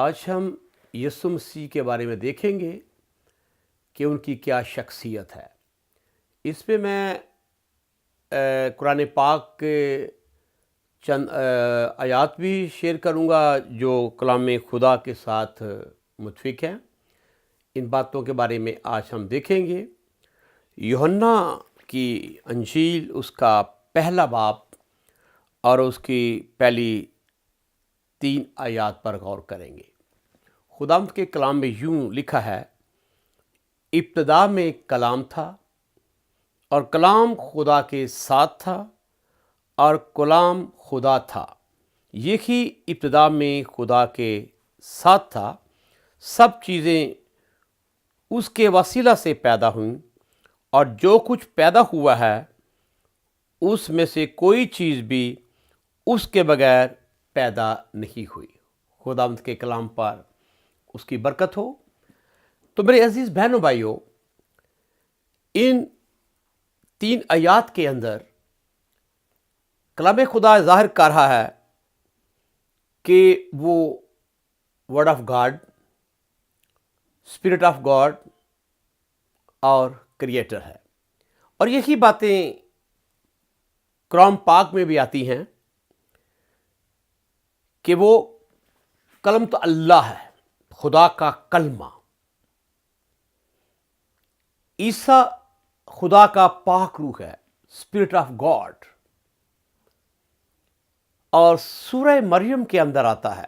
آج ہم یسوع مسیح کے بارے میں دیکھیں گے کہ ان کی کیا شخصیت ہے۔ اس میں قرآن پاک کے چند آیات بھی شیئر کروں گا جو کلام خدا کے ساتھ متفق ہیں۔ ان باتوں کے بارے میں آج ہم دیکھیں گے۔ یوحنا کی انجیل اس کا پہلا باب اور اس کی پہلی 3 آیات پر غور کریں گے۔ خداوند کے کلام میں یوں لکھا ہے، ابتدا میں کلام تھا اور کلام خدا کے ساتھ تھا اور کلام خدا تھا۔ یہی ابتدا میں خدا کے ساتھ تھا۔ سب چیزیں اس کے وسیلہ سے پیدا ہوئیں اور جو کچھ پیدا ہوا ہے اس میں سے کوئی چیز بھی اس کے بغیر پیدا نہیں ہوئی۔ خداوند کے کلام پر اس کی برکت ہو۔ تو میرے عزیز بہنوں بھائیوں، ان 3 آیات کے اندر کلام خدا ظاہر کر رہا ہے کہ وہ word of God, spirit of God اور کریٹر ہے، اور یہی باتیں قرآن پاک میں بھی آتی ہیں کہ وہ کلم تو اللہ ہے، خدا کا کلمہ۔ عیسیٰ خدا کا پاک روح ہے، اسپرٹ آف گاڈ۔ اور سورہ مریم کے اندر آتا ہے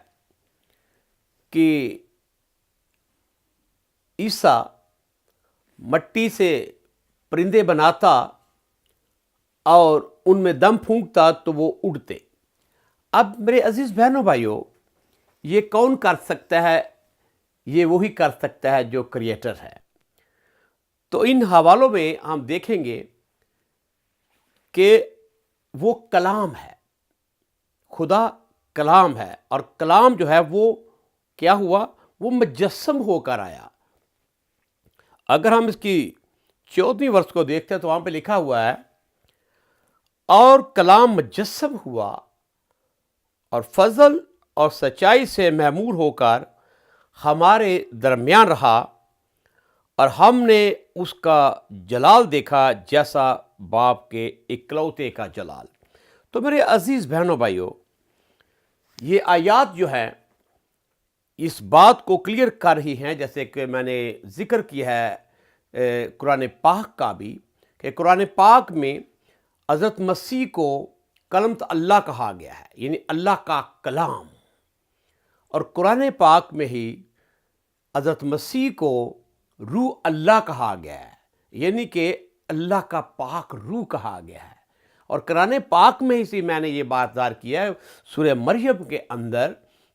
کہ عیسیٰ مٹی سے پرندے بناتا اور ان میں دم پھونکتا تو وہ اڑتے۔ اب میرے عزیز بہنوں بھائیوں، یہ کون کر سکتا ہے؟ یہ وہی کر سکتا ہے جو کریٹر ہے۔ تو ان حوالوں میں ہم دیکھیں گے کہ وہ کلام ہے، خدا کلام ہے، اور کلام جو ہے وہ کیا ہوا؟ وہ مجسم ہو کر آیا۔ اگر ہم اس کی 14ویں ورس کو دیکھتے ہیں تو وہاں پہ لکھا ہوا ہے، اور کلام مجسم ہوا اور فضل اور سچائی سے معمور ہو کر ہمارے درمیان رہا، اور ہم نے اس کا جلال دیکھا جیسا باپ کے اکلوتے کا جلال۔ تو میرے عزیز بہنوں بھائیوں، یہ آیات جو ہیں اس بات کو کلیئر کر رہی ہیں، جیسے کہ میں نے ذکر کیا ہے قرآن پاک کا بھی، کہ قرآن پاک میں حضرت مسیح کو کلمت اللہ کہا گیا ہے، یعنی اللہ کا کلام، اور قرآن پاک میں ہی حضرت مسیح کو روح اللہ کہا گیا ہے، یعنی کہ اللہ کا پاک روح کہا گیا ہے۔ اور قرآن پاک میں ہی میں نے یہ بات ظاہر کیا ہے سورہ مریم کے اندر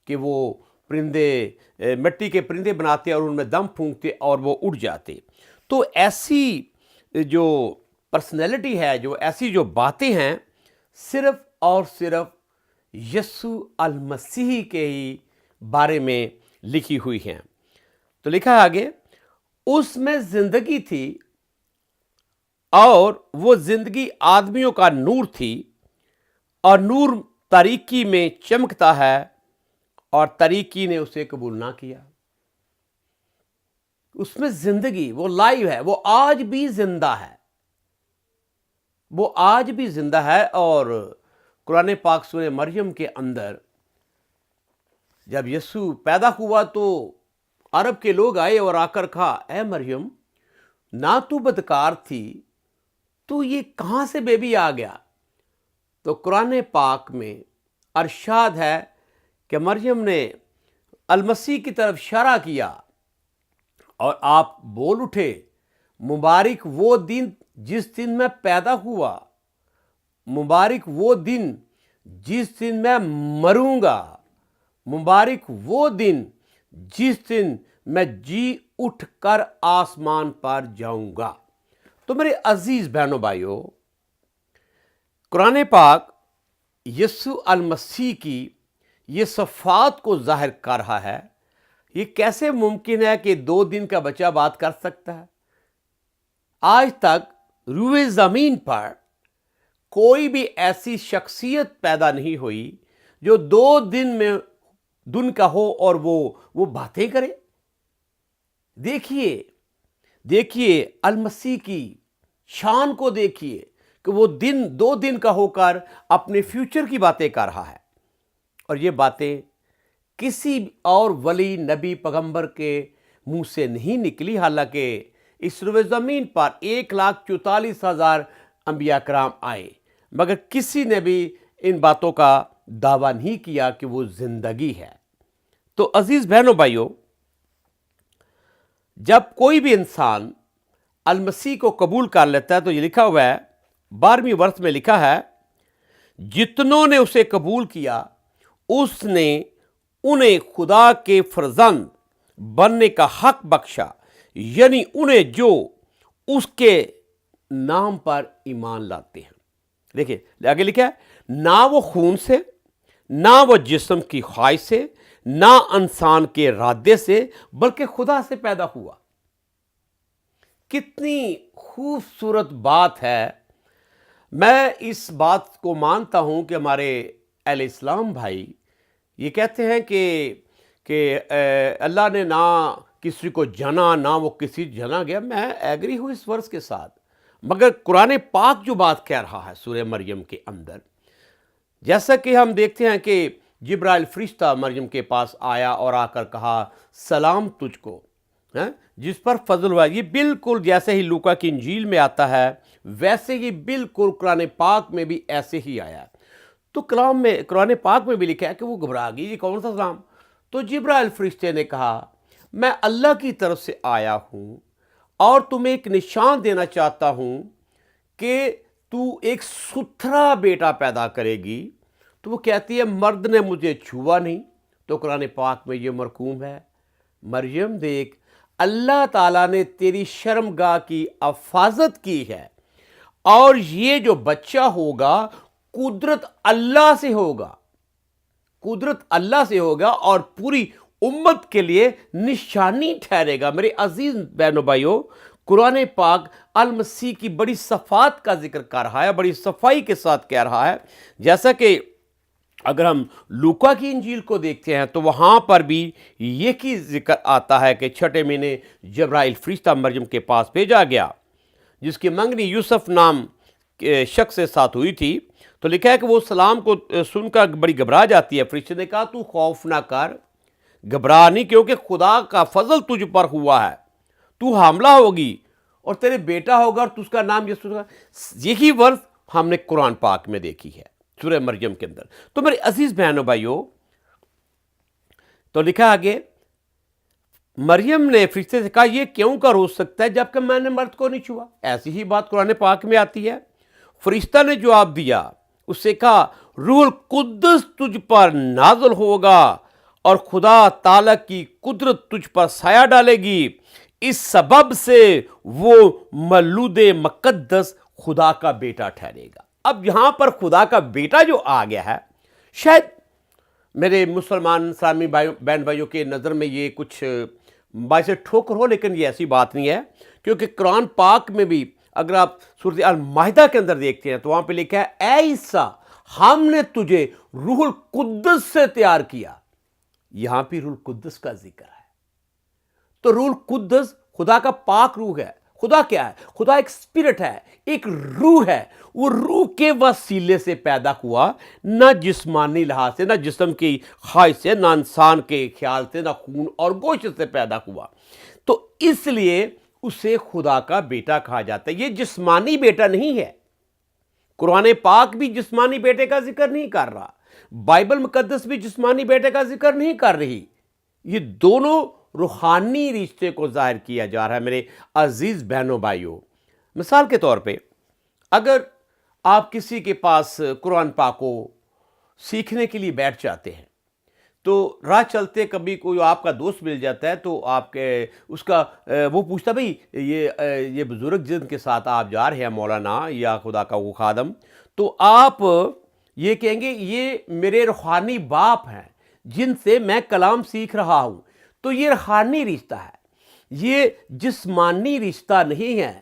کہ وہ پرندے مٹی کے پرندے بناتے اور ان میں دم پھونکتے اور وہ اڑ جاتے۔ تو ایسی جو پرسنالٹی ہے، جو ایسی جو باتیں ہیں، صرف اور صرف یسوع المسیح کے ہی بارے میں لکھی ہوئی ہیں۔ تو لکھا ہے آگے، اس میں زندگی تھی اور وہ زندگی آدمیوں کا نور تھی، اور نور تاریکی میں چمکتا ہے اور تاریکی نے اسے قبول نہ کیا۔ اس میں زندگی، وہ لائیو ہے، وہ آج بھی زندہ ہے، وہ آج بھی زندہ ہے۔ اور قرآن پاک سورہ مریم کے اندر جب یسوع پیدا ہوا تو عرب کے لوگ آئے اور آ کر کہا، اے مریم، نہ تو بدکار تھی، تو یہ کہاں سے بیبی آ گیا؟ تو قرآن پاک میں ارشاد ہے کہ مریم نے المسیح کی طرف اشارہ کیا اور آپ بول اٹھے، مبارک وہ دن جس دن میں پیدا ہوا، مبارک وہ دن جس دن میں مروں گا، مبارک وہ دن جس دن میں جی اٹھ کر آسمان پر جاؤں گا۔ تو میرے عزیز بہنوں بھائیوں، قرآن پاک یسوع المسیح کی یہ صفات کو ظاہر کر رہا ہے۔ یہ کیسے ممکن ہے کہ 2 دن کا بچہ بات کر سکتا ہے؟ آج تک روئے زمین پر کوئی بھی ایسی شخصیت پیدا نہیں ہوئی جو 2 دن میں دن کا ہو اور وہ باتیں کرے. دیکھیے المسیح کی شان کو دیکھیے کہ وہ دو دن کا ہو کر اپنے فیوچر کی باتیں کر رہا ہے. اور یہ باتیں کسی اور ولی نبی پیغمبر کے منہ سے نہیں نکلی، حالانکہ اس روئے زمین پر 1,44,000 انبیاء کرام آئے، مگر کسی نے بھی ان باتوں کا دعویٰ نہیں کیا کہ وہ زندگی ہے. تو عزیز بہنوں بھائیوں، جب کوئی بھی انسان المسیح کو قبول کر لیتا ہے تو یہ لکھا ہوا ہے 12ویں ورس میں لکھا ہے، جتنوں نے اسے قبول کیا اس نے انہیں خدا کے فرزند بننے کا حق بخشا، یعنی انہیں جو اس کے نام پر ایمان لاتے ہیں. دیکھیں آگے لکھا ہے، نہ وہ خون سے، نہ وہ جسم کی خواہش سے، نہ انسان کے ارادے سے، بلکہ خدا سے پیدا ہوا. کتنی خوبصورت بات ہے. میں اس بات کو مانتا ہوں کہ ہمارے اہل اسلام بھائی یہ کہتے ہیں کہ اللہ نے نہ کسی کو جنا، نہ وہ کسی جنا گیا. میں ایگری ہوں اس ورس کے ساتھ، مگر قرآن پاک جو بات کہہ رہا ہے سورہ مریم کے اندر، جیسا کہ ہم دیکھتے ہیں کہ جبرائیل فرشتہ مریم کے پاس آیا اور آ کر کہا سلام تجھ کو، جس پر فضل ہوا. یہ بالکل جیسے ہی لوکا کی انجیل میں آتا ہے ویسے ہی بالکل قرآن پاک میں بھی ایسے ہی آیا. تو قرآن پاک میں بھی لکھا ہے کہ وہ گھبرا گئی، یہ کون سا سلام؟ تو جبرائیل فرشتے نے کہا میں اللہ کی طرف سے آیا ہوں اور تمہیں ایک نشان دینا چاہتا ہوں کہ تو ایک ستھرا بیٹا پیدا کرے گی. تو وہ کہتی ہے مرد نے مجھے چھوا نہیں. تو قرآن پاک میں یہ مرقوم ہے، مریم دیکھ اللہ تعالیٰ نے تیری شرمگاہ کی حفاظت کی ہے، اور یہ جو بچہ ہوگا قدرت اللہ سے ہوگا اور پوری امت کے لیے نشانی ٹھہرے گا. میرے عزیز بہنوں بھائیوں، قرآن پاک المسیح کی بڑی صفات کا ذکر کر رہا ہے، بڑی صفائی کے ساتھ کہہ رہا ہے. جیسا کہ اگر ہم لوکا کی انجیل کو دیکھتے ہیں تو وہاں پر بھی یہ کی ذکر آتا ہے کہ 6 مہینے جبرائیل فرشتہ مریم کے پاس بھیجا گیا، جس کی منگنی یوسف نام کے شخص سے ساتھ ہوئی تھی. تو لکھا ہے کہ وہ سلام کو سن کر بڑی گھبرا جاتی ہے. فرشتے نے کہا تو خوف نہ کر، گھبرا نہیں، کیونکہ خدا کا فضل تجھ پر ہوا ہے، تو حاملہ ہوگی اور تیرے بیٹا ہوگا اور اس کا نام یسوع ہوگا. یہی ورس ہم نے قرآن پاک میں دیکھی ہے سورہ مریم کے اندر. تو میرے عزیز بہنوں بھائیوں، تو لکھا آگے، مریم نے فرشتے سے کہا یہ کیوں کر ہو سکتا ہے جبکہ میں نے مرد کو نہیں چھوا؟ ایسی ہی بات قرآن پاک میں آتی ہے. فرشتہ نے جواب دیا، اس سے کہا روح القدس تجھ پر نازل ہوگا اور خدا تعالیٰ کی قدرت تجھ پر سایہ ڈالے گی، اس سبب سے وہ مولود مقدس خدا کا بیٹا ٹھہرے گا. اب یہاں پر خدا کا بیٹا جو آ گیا ہے، شاید میرے مسلمان اسلامی بہن بھائیوں کے نظر میں یہ کچھ باعث ٹھوکر ہو، لیکن یہ ایسی بات نہیں ہے، کیونکہ قرآن پاک میں بھی اگر آپ سورۃ المائدہ کے اندر دیکھتے ہیں تو وہاں پہ لکھا ہے اے عیسیٰ ہم نے تجھے روح القدس سے تیار کیا. یہاں پہ روح القدس کا ذکر ہے. تو روح القدس خدا کا پاک روح ہے. خدا کیا ہے؟ خدا ایک اسپرٹ ہے، ایک روح ہے. وہ روح کے وسیلے سے پیدا ہوا، نہ جسمانی لحاظ سے، نہ جسم کی خواہش سے، نہ انسان کے خیال سے، نہ خون اور گوشت سے پیدا ہوا. تو اس لیے اسے خدا کا بیٹا کہا جاتا ہے. یہ جسمانی بیٹا نہیں ہے. قرآن پاک بھی جسمانی بیٹے کا ذکر نہیں کر رہا، بائبل مقدس بھی جسمانی بیٹے کا ذکر نہیں کر رہی. یہ دونوں روحانی رشتے کو ظاہر کیا جا رہا ہے. میرے عزیز بہنوں بھائیوں، مثال کے طور پہ اگر آپ کسی کے پاس قرآن پاک کو سیکھنے کے لیے بیٹھ جاتے ہیں تو راہ چلتے کبھی کوئی آپ کا دوست مل جاتا ہے تو آپ کے اس کا وہ پوچھتا بھئی یہ بزرگ جن کے ساتھ آپ جا رہے ہیں مولانا یا خدا کا وہ خادم، تو آپ یہ کہیں گے یہ میرے روحانی باپ ہیں جن سے میں کلام سیکھ رہا ہوں. تو یہ روحانی رشتہ ہے، یہ جسمانی رشتہ نہیں ہے.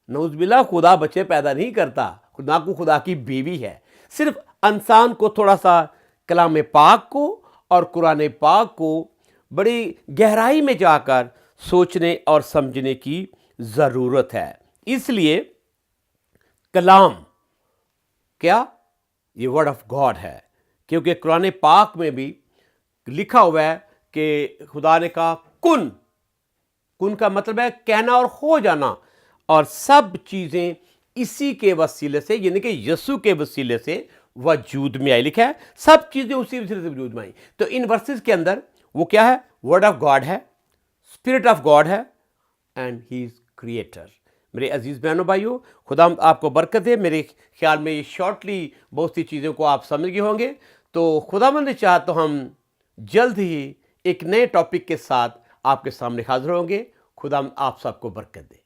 نعوذ باللہ، خدا بچے پیدا نہیں کرتا، نہ کو خدا کی بیوی ہے. صرف انسان کو تھوڑا سا کلام پاک کو اور قرآن پاک کو بڑی گہرائی میں جا کر سوچنے اور سمجھنے کی ضرورت ہے۔ اس لیے کلام کیا؟ یہ ورڈ آف گاڈ ہے، کیونکہ قرآن پاک میں بھی لکھا ہوا ہے کہ خدا نے کہا کن۔ کن کا مطلب ہے کہنا اور ہو جانا، اور سب چیزیں اسی کے وسیلے سے، یعنی کہ یسوع کے وسیلے سے وجود میں آئی۔ لکھا ہے سب چیزیں اسی وسیلے سے وجود میں آئی۔ تو ان ورسز کے اندر وہ کیا ہے؟ ورڈ آف گاڈ ہے، اسپرٹ آف گاڈ ہے، اینڈ ہی از کریٹر۔ میرے عزیز بہنوں بھائیوں، خدا آپ کو برکت دے۔ میرے خیال میں یہ شارٹلی بہت سی چیزوں کو آپ سمجھ گئے ہوں گے۔ تو خداوند نے چاہا تو ہم جلد ہی ایک نئے ٹاپک کے ساتھ آپ کے سامنے حاضر ہوں گے۔ خدا آپ سب کو برکت دے۔